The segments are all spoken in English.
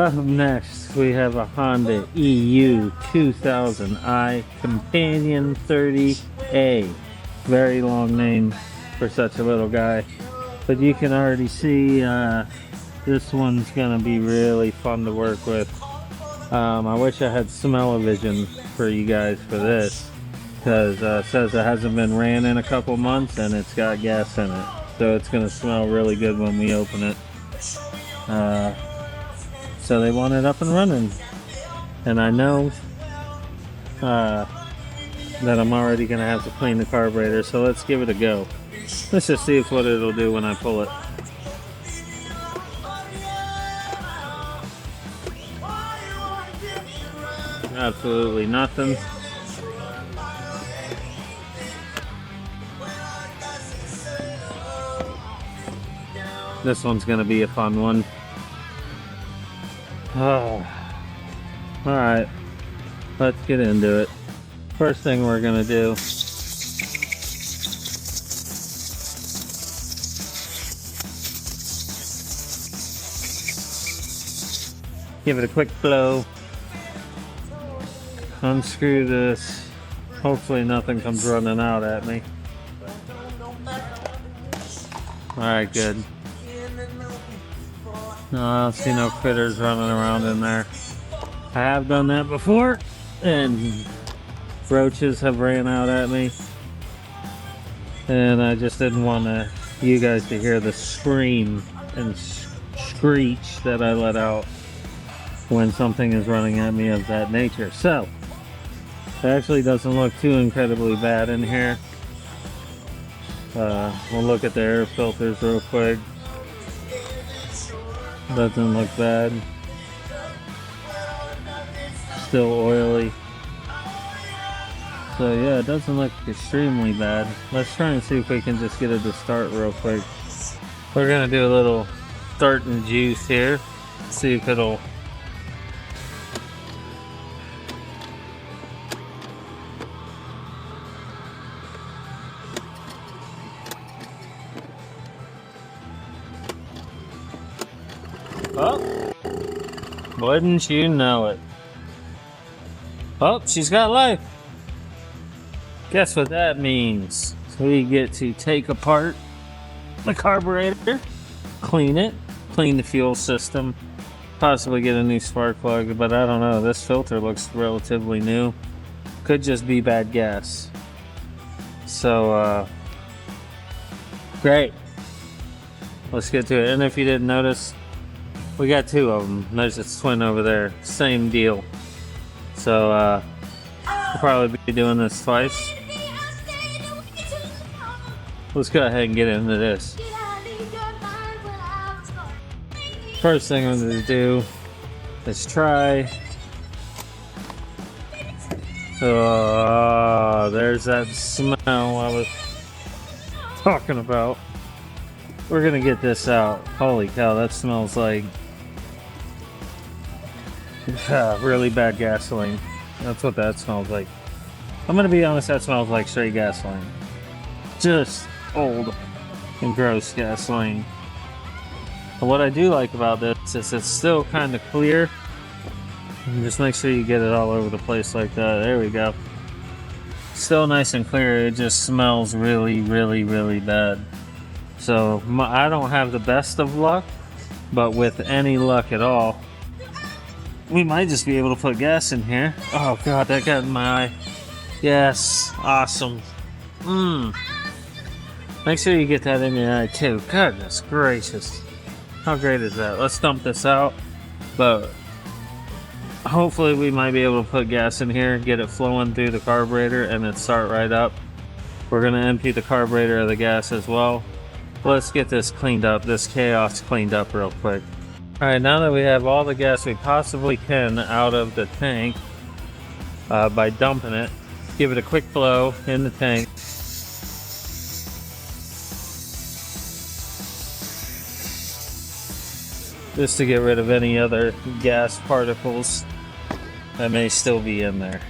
Up next, we have a Honda EU2000i Companion 30A. Very long name for such a little guy. But you can already see this one's going to be really fun to work with. I wish I had smell-o-vision for you guys for this. Because it says it hasn't been ran in a couple months and it's got gas in it. So it's going to smell really good when we open it. So they want it up and running, and I know that I'm already going to have to clean the carburetor, so let's give it a go. Let's just see what it'll do when I pull it. Absolutely nothing. This one's going to be a fun one. Oh. Alright, let's get into it. First thing we're gonna do, give it a quick blow, unscrew this, hopefully nothing comes running out at me. Alright, good. No, I don't see no critters running around in there. I have done that before, and roaches have ran out at me. And I just didn't want you guys to hear the scream and screech that I let out when something is running at me of that nature. So, it actually doesn't look too incredibly bad in here. We'll look at the air filters real quick. Doesn't look bad. Still oily. So yeah, it doesn't look extremely bad. Let's try and see if we can just get it to start real quick. We're gonna do a little start and juice here. See if it'll oh, wouldn't you know it? Oh, she's got life. Guess what that means? So we get to take apart the carburetor, clean it, clean the fuel system, possibly get a new spark plug, but I don't know. This filter looks relatively new. Could just be bad gas. So, great. Let's get to it. And if you didn't notice, we got two of them. There's a twin over there. Same deal. So, we'll probably be doing this twice. Let's go ahead and get into this. First thing I'm going to do is try. Oh, there's that smell I was talking about. We're going to get this out. Holy cow, that smells like really bad gasoline. That's what that smells like. I'm gonna be honest, that smells like straight gasoline. Just old and gross gasoline. But what I do like about this is it's still kind of clear. And just make sure you get it all over the place like that. There we go. Still nice and clear. It just smells really, really, really bad. So I don't have the best of luck, but with any luck at all, we might just be able to put gas in here. Oh god, that got in my eye. Yes, awesome. Make sure you get that in your eye too. Goodness gracious. How great is that? Let's dump this out. But hopefully we might be able to put gas in here, get it flowing through the carburetor, and then start right up. We're going to empty the carburetor of the gas as well. Let's get this cleaned up, this chaos cleaned up real quick. Alright, now that we have all the gas we possibly can out of the tank, by dumping it, give it a quick blow in the tank. Just to get rid of any other gas particles that may still be in there.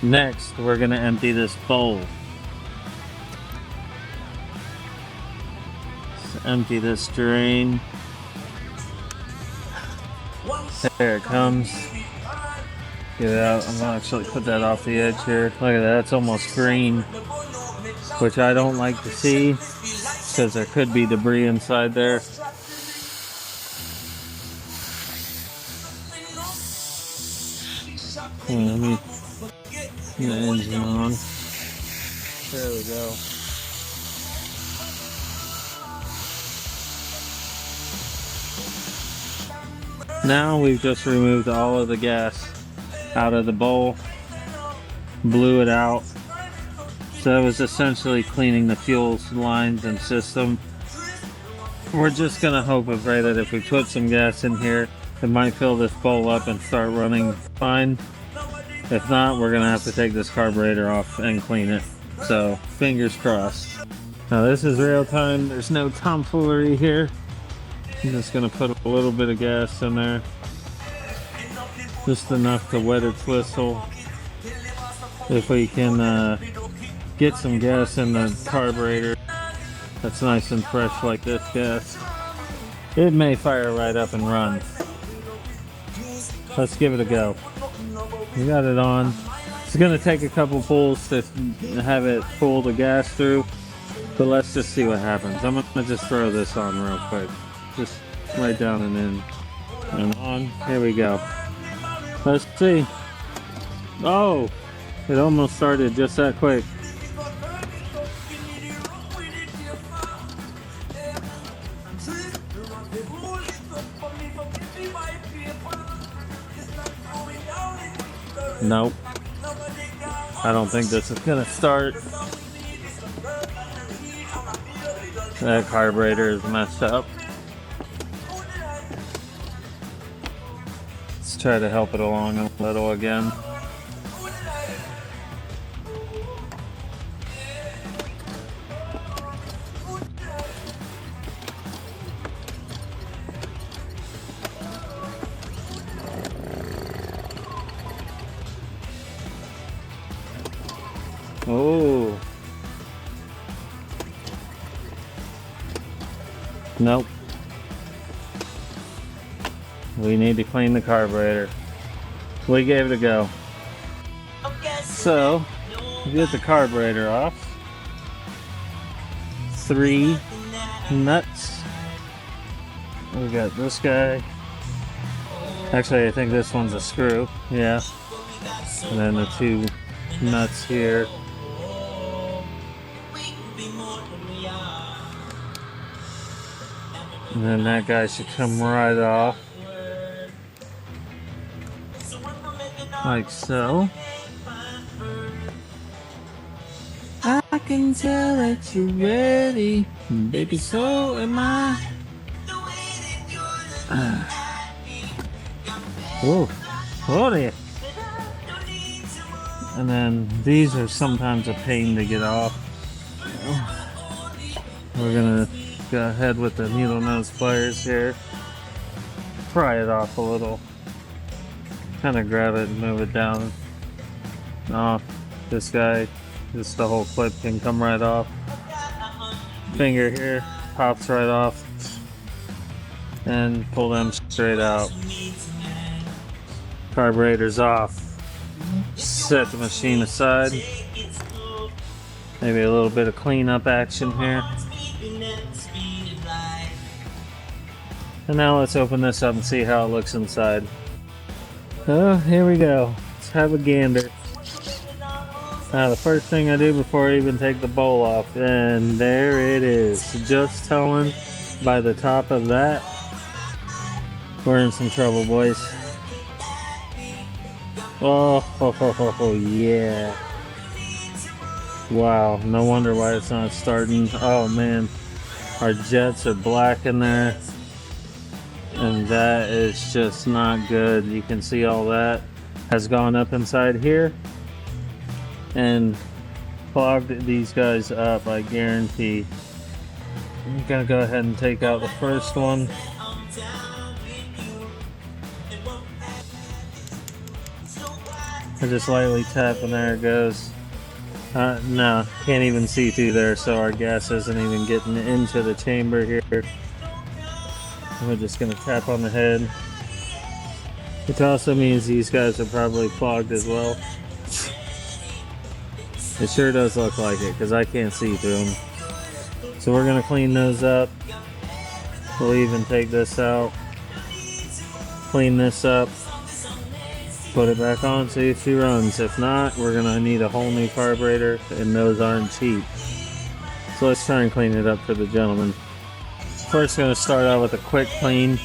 Next, we're going to empty this bowl. Let's empty this drain. There it comes. Get it out. I'm gonna actually put that off the edge here. Look at that, it's almost green, which I don't like to see because there could be debris inside there. Let me get the engine on. There we go. Now we've just removed all of the gas out of the bowl, blew it out. So that was essentially cleaning the fuel lines and system. We're just gonna hope and pray that if we put some gas in here, it might fill this bowl up and start running fine. If not, we're gonna have to take this carburetor off and clean it. So fingers crossed. Now this is real time. There's no tomfoolery here. I'm just gonna put a little bit of gas in there. Just enough to wet its whistle. If we can get some gas in the carburetor that's nice and fresh like this gas, it may fire right up and run. Let's give it a go. We got it on. It's gonna take a couple pulls to have it pull the gas through, but let's just see what happens. I'm gonna just throw this on real quick. Just right down and in and on. Here we go. Let's see. Oh, it almost started just that quick. Nope. I don't think this is gonna start. That carburetor is messed up. Let's try to help it along a little again. Oh. Nope. We need to clean the carburetor. We gave it a go. So, get the carburetor off. 3 nuts. We got this guy. Actually, I think this one's a screw. Yeah. And then the 2 nuts here. And then that guy should come right off. Like so. I can tell that you're ready, baby, so am I. Whoa, whoa there. And then these are sometimes a pain to get off. We're gonna go ahead with the needle nose pliers here. Pry it off a little. Kind of grab it and move it down. Oh, this guy, just the whole clip can come right off. Finger here, pops right off. And pull them straight out. Carburetor's off. Set the machine aside. Maybe a little bit of cleanup action here. And now let's open this up and see how it looks inside. Oh, here we go. Let's have a gander. Now the first thing I do before I even take the bowl off, and there it is. Just telling by the top of that, we're in some trouble, boys. Oh, yeah. Wow, no wonder why it's not starting. Oh man, our jets are black in there. And that is just not good. You can see all that has gone up inside here and clogged these guys up, I guarantee. I'm gonna go ahead and take out the first one. I just lightly tap and there it goes. No, can't even see through there, so our gas isn't even getting into the chamber here. We're just gonna tap on the head. Which also means these guys are probably clogged as well. It sure does look like it because I can't see through them. So we're going to clean those up. We'll even take this out, clean this up, put it back on, see if she runs. If not, we're going to need a whole new carburetor, and those aren't cheap. So let's try and clean it up for the gentleman. First, going to start out with a quick clean.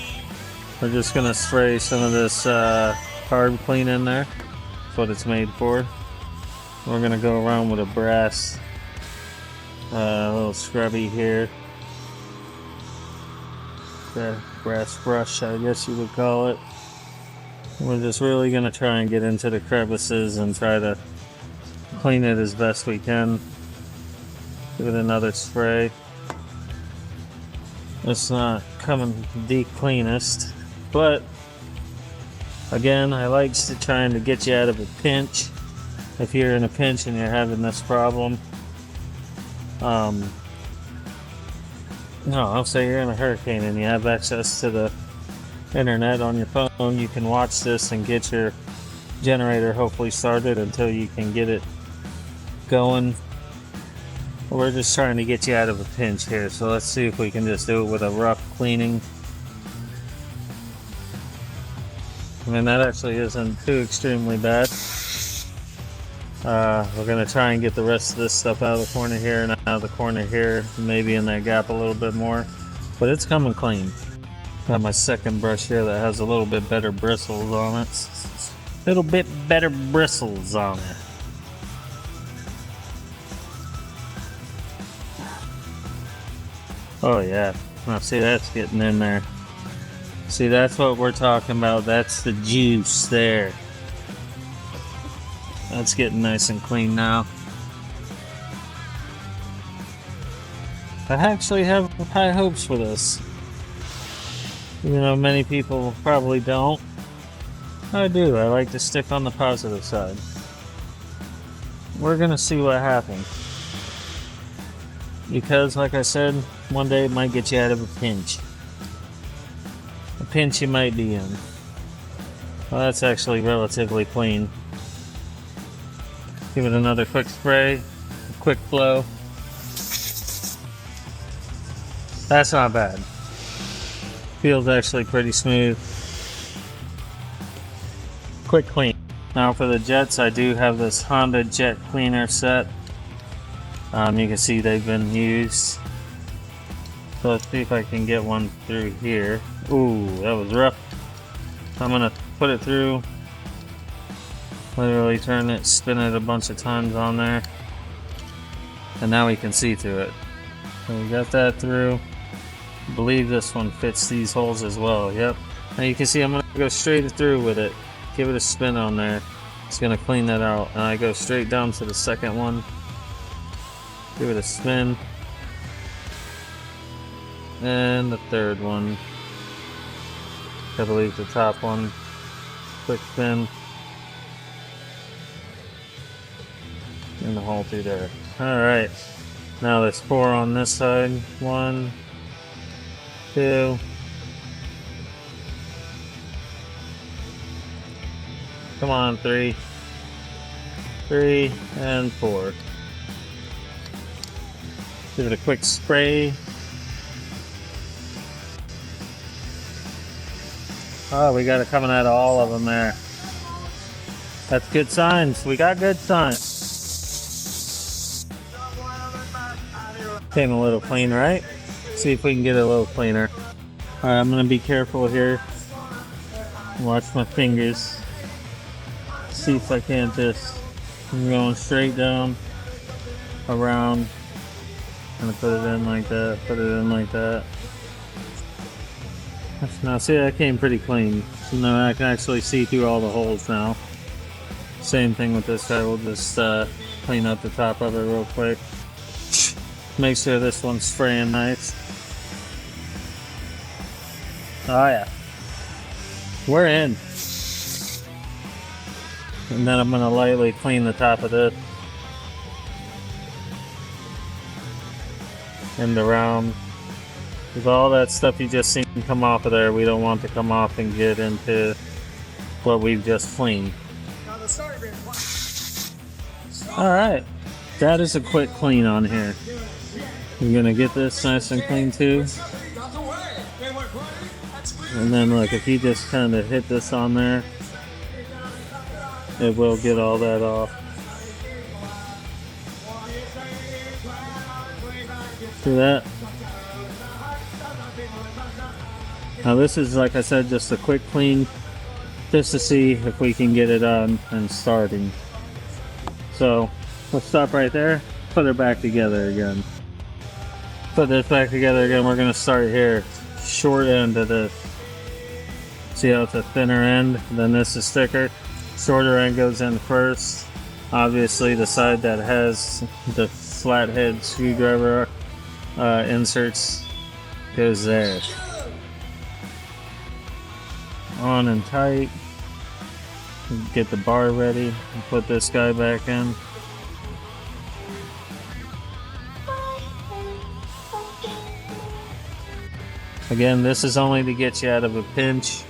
We're just going to spray some of this carb clean in there. That's what it's made for. We're going to go around with a brass little scrubby here. The brass brush, I guess you would call it. We're just really going to try and get into the crevices and try to clean it as best we can. Give it another spray. It's not coming the cleanest, but again, I like trying to get you out of a pinch. If you're in a pinch and you're having this problem, no, I'll say you're in a hurricane and you have access to the internet on your phone, you can watch this and get your generator hopefully started until you can get it going. We're just trying to get you out of a pinch here, so let's see if we can just do it with a rough cleaning. I mean, that actually isn't too extremely bad. We're going to try and get the rest of this stuff out of the corner here and out of the corner here, maybe in that gap a little bit more, but it's coming clean. Got my second brush here that has a little bit better bristles on it. Little bit better bristles on it. Oh yeah, now see, that's getting in there. See, that's what we're talking about. That's the juice there. That's getting nice and clean now. I actually have high hopes for this. You know, many people probably don't. I do. I like to stick on the positive side. We're gonna see what happens. Because, like I said, one day it might get you out of a pinch. A pinch you might be in. Well, that's actually relatively clean. Give it another quick spray, a quick blow. That's not bad. Feels actually pretty smooth. Quick clean. Now for the jets, I do have this Honda jet cleaner set. You can see they've been used. So let's see if I can get one through here. Ooh, that was rough. I'm gonna put it through. Literally turn it, spin it a bunch of times on there. And now we can see through it. So we got that through. I believe this one fits these holes as well. Yep. Now you can see I'm gonna go straight through with it. Give it a spin on there. It's gonna clean that out. And I go straight down to the second one. Give it a spin. And the third one. I believe the top one. Quick spin. And the hole through there. Alright. Now let's pour on this side. 1, 2. Come on, 3. 3 and 4. Give it a quick spray. Oh, we got it coming out of all of them there. That's good signs. We got good signs. Came a little clean, right? See if we can get it a little cleaner. Alright, I'm going to be careful here. Watch my fingers. See if I can't just... I'm going straight down, around. I'm going to put it in like that, put it in like that. Now see, that came pretty clean. So now I can actually see through all the holes now. Same thing with this guy. We'll just clean up the top of it real quick. Make sure this one's spraying nice. Oh yeah. We're in. And then I'm going to lightly clean the top of this. And around. Because all that stuff you just seen come off of there, we don't want to come off and get into what we've just cleaned. Alright, that is a quick clean on here. I'm gonna get this nice and clean too. And then look, if you just kind of hit this on there, it will get all that off. See that? Now this is, like I said, just a quick clean, just to see if we can get it on and starting. So let's stop right there, put it back together again. Put this back together again. We're gonna start here, short end of this. See how it's a thinner end, then this is thicker. Shorter end goes in first. Obviously the side that has the flathead screwdriver inserts goes there. On and tight. Get the bar ready and put this guy back in. Again, this is only to get you out of a pinch.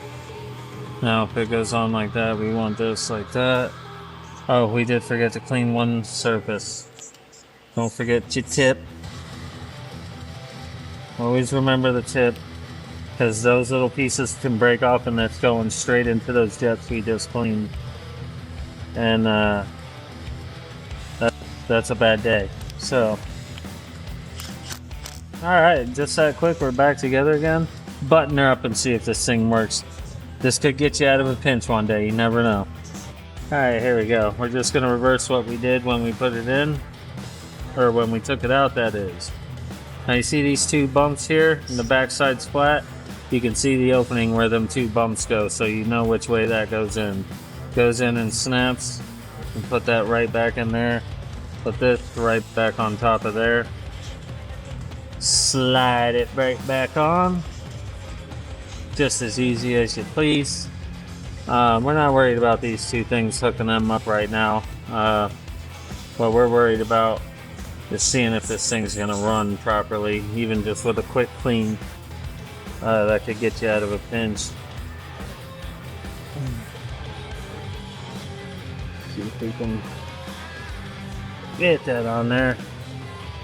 Now if it goes on like that, we want this like that. Oh, we did forget to clean one surface. Don't forget your tip. Always remember the tip, because those little pieces can break off and that's going straight into those jets we just cleaned. And that's a bad day. So, alright, just that quick, we're back together again. Button her up and see if this thing works. This could get you out of a pinch one day, you never know. Alright, here we go. We're just going to reverse what we did when we put it in. Or when we took it out, that is. Now you see these two bumps here, and the back side's flat. You can see the opening where them two bumps go, so you know which way that goes in. Goes in and snaps, and put that right back in there. Put this right back on top of there. Slide it right back on. Just as easy as you please. We're not worried about these two things hooking them up right now. What we're worried about is seeing if this thing's gonna run properly, even just with a quick clean. That could get you out of a pinch. See if we can get that on there.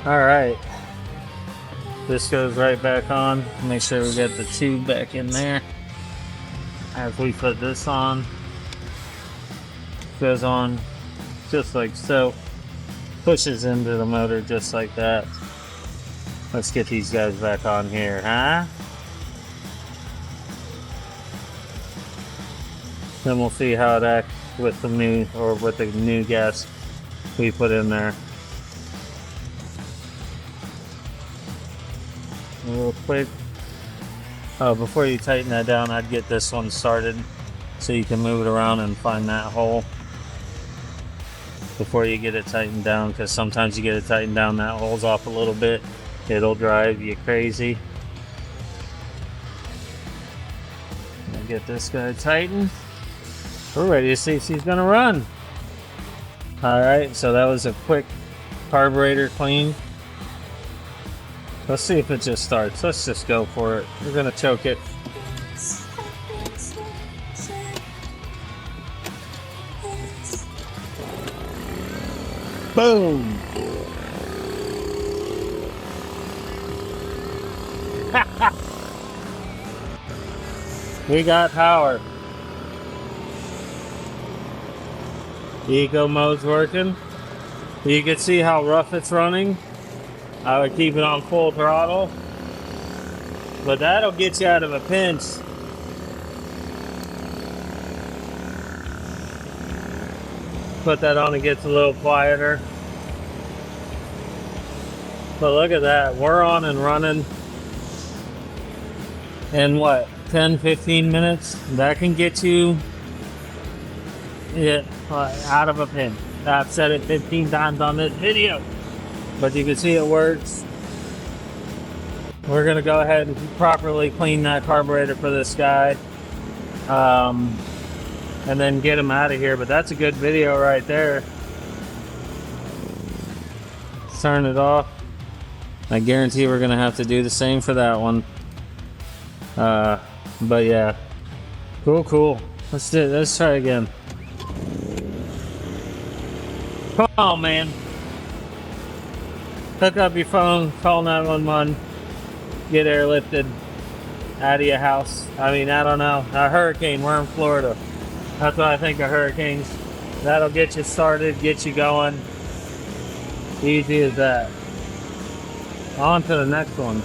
Alright. This goes right back on. Make sure we get the tube back in there. As we put this on, goes on just like so. Pushes into the motor just like that. Let's get these guys back on here, huh? Then we'll see how it acts with the new gas we put in there. Real quick. Oh, before you tighten that down, I'd get this one started so you can move it around and find that hole before you get it tightened down, because sometimes you get it tightened down, that hole's off a little bit, it'll drive you crazy. Get this guy tightened. We're ready to see if she's gonna run. Alright, so that was a quick carburetor clean. Let's see if it just starts. Let's just go for it. We're gonna choke it. Boom! We got power. Eco mode's working. You can see how rough it's running. I would keep it on full throttle, but that'll get you out of a pinch. Put that on, it gets a little quieter. But look at that, we're on and running in what, 10-15 minutes? That can get you out of a pinch. I've said it 15 times on this video, but you can see it works. We're gonna go ahead and properly clean that carburetor for this guy, and then get him out of here. But that's a good video right there. Let's turn it off. I guarantee we're gonna have to do the same for that one. But yeah, cool. Let's do it. Let's try again. Come on, man. Hook up your phone, call 911, get airlifted out of your house. I mean, I don't know. A hurricane, we're in Florida. That's what I think of hurricanes. That'll get you started, get you going. Easy as that. On to the next one.